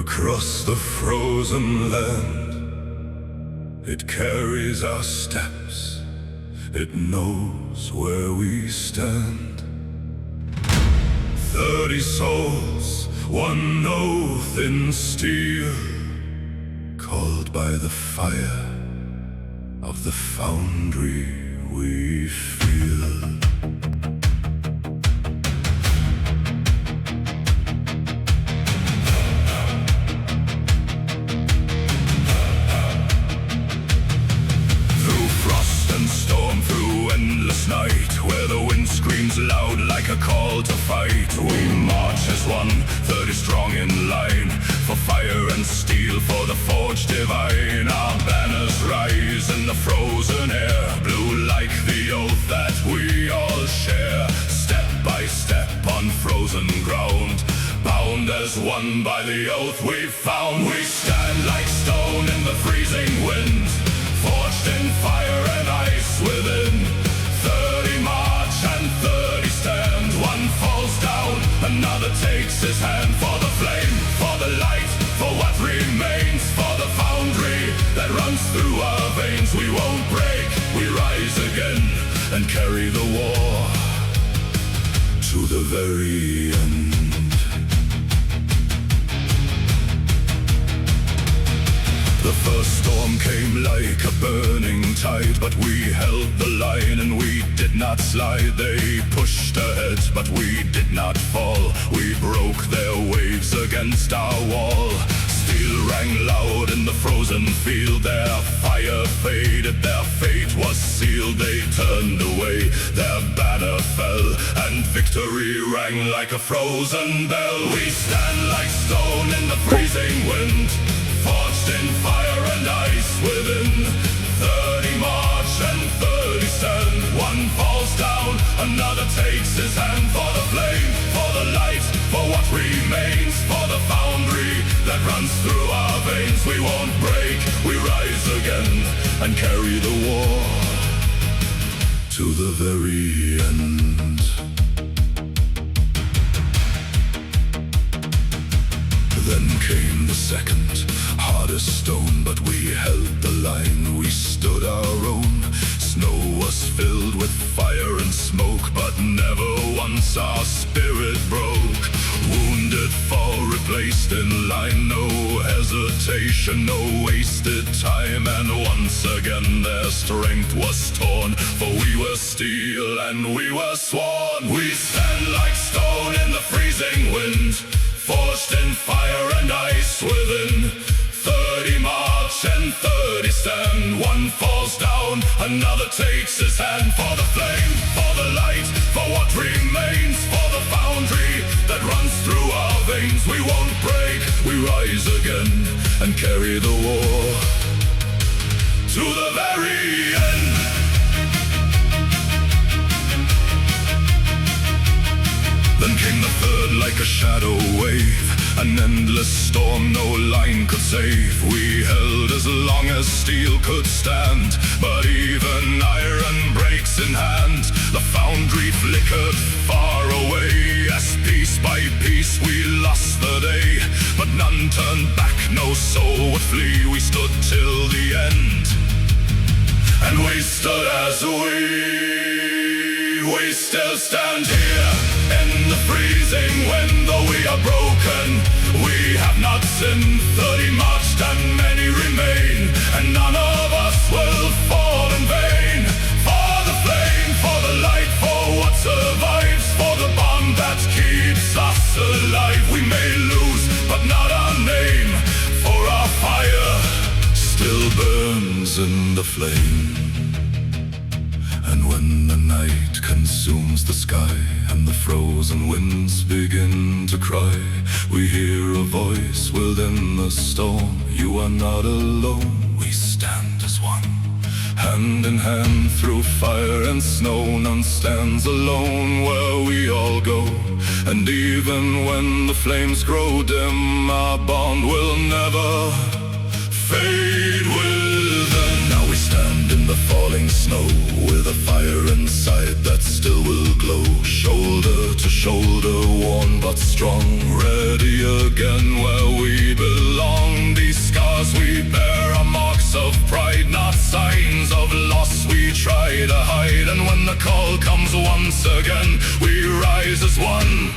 Across the frozen land, it carries our steps, it knows where we stand. 30 souls, one oath in steel, called by the fire of the foundry we feel. Night, where the wind screams loud like a call to fight, we march as one, 30 strong in line, for fire and steel, for the forge divine. Our banners rise in the frozen air, blue like the oath that we all share. Step by step on frozen ground, bound as one by the oath we've found. We stand like stone in the freezing wind, forged in fire and ice within. 30 march and 30 stand, one falls down, another takes his hand. For the flame, for the light, for what remains, for the foundry that runs through our veins. We won't break, we rise again, and carry the war to the very end. The first storm came like a burning tide, but we held the line and we did not slide. They pushed ahead, but we did not fall. We broke their waves against our wall. Steel rang loud in the frozen field. Their fire faded, their fate was sealed. They turned away, their banner fell, and victory rang like a frozen bell. We stand like stone in the freezing wind, forged in fire and ice within. 30 march and 30 stand, one falls down, another takes his hand. For the flame, for the light, for what remains, for the foundry that runs through our veins. We won't break, we rise again, and carry the war to the very end. Then came the second, hardest stone, but we held the line, we stood our own. Snow was filled with fire and smoke, but never once our spirit broke. Wounded fall, replaced in line, no hesitation, no wasted time. And once again their strength was torn, for we were steel and we were sworn. We stand like stone in the freezing wind, forged in fire and ice within. 30 march and 30 stand, one falls down, another takes his hand. For the flame, for the light, for what remains, for the foundry that runs through our veins. We won't break, we rise again, and carry the war to the very end. Then came the third like a shadow wave, an endless storm no line could save. We held as long as steel could stand, but even iron breaks in hand. The foundry flickered far away, as piece by piece we lost the day. But none turned back, no soul would flee. We stood till the end, and we stood as we still stand here in the freezing wind. Though we are broken, we have not sinned. 30 marched and many remain, and none of us will fall in vain. For the flame, for the light, for what survives, for the bond that keeps us alive. We may lose, but not our name, for our fire still burns in the flame. And when the night consumes the sky and the frozen winds begin to cry, we hear a voice within the storm. You are not alone, we stand as one. Hand in hand through fire and snow, none stands alone where we all go. And even when the flames grow dim, our bond will never fade within. Now we stand in the falling snow, with a fire inside that still will glow. Shoulder to shoulder, worn but strong, ready again where we belong. once again. We rise as one.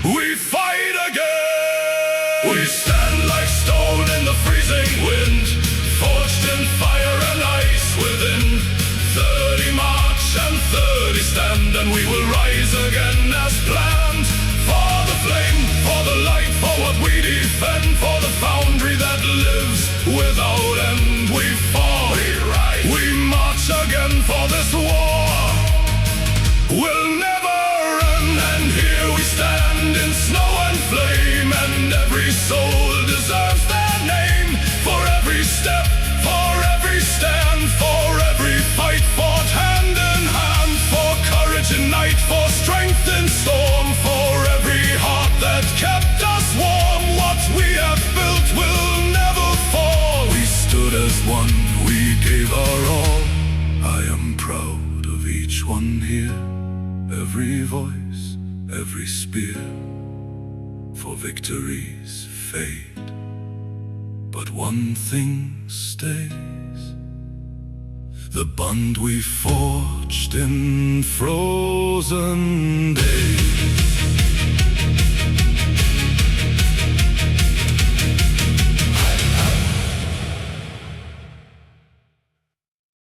We fight again. We stand like stone in the freezing wind, forged in fire and ice within. 30 march and 30 stand, and we will rise again as planned. For the flame, for the light, for what we defend, for the foundry that lives without end. We fall, we rise, we march again, for this war will never end. And here we stand in snow and flame, and every soul deserves their name. For every step, for every stand, for every fight fought hand in hand, for courage in night, for strength in storm, for every heart that kept us warm. What we have built will never fall. We stood as one, we gave our all. I am proud of each one here, every voice, every spear. For victories fade, but one thing stays: the bond we forged in frozen days.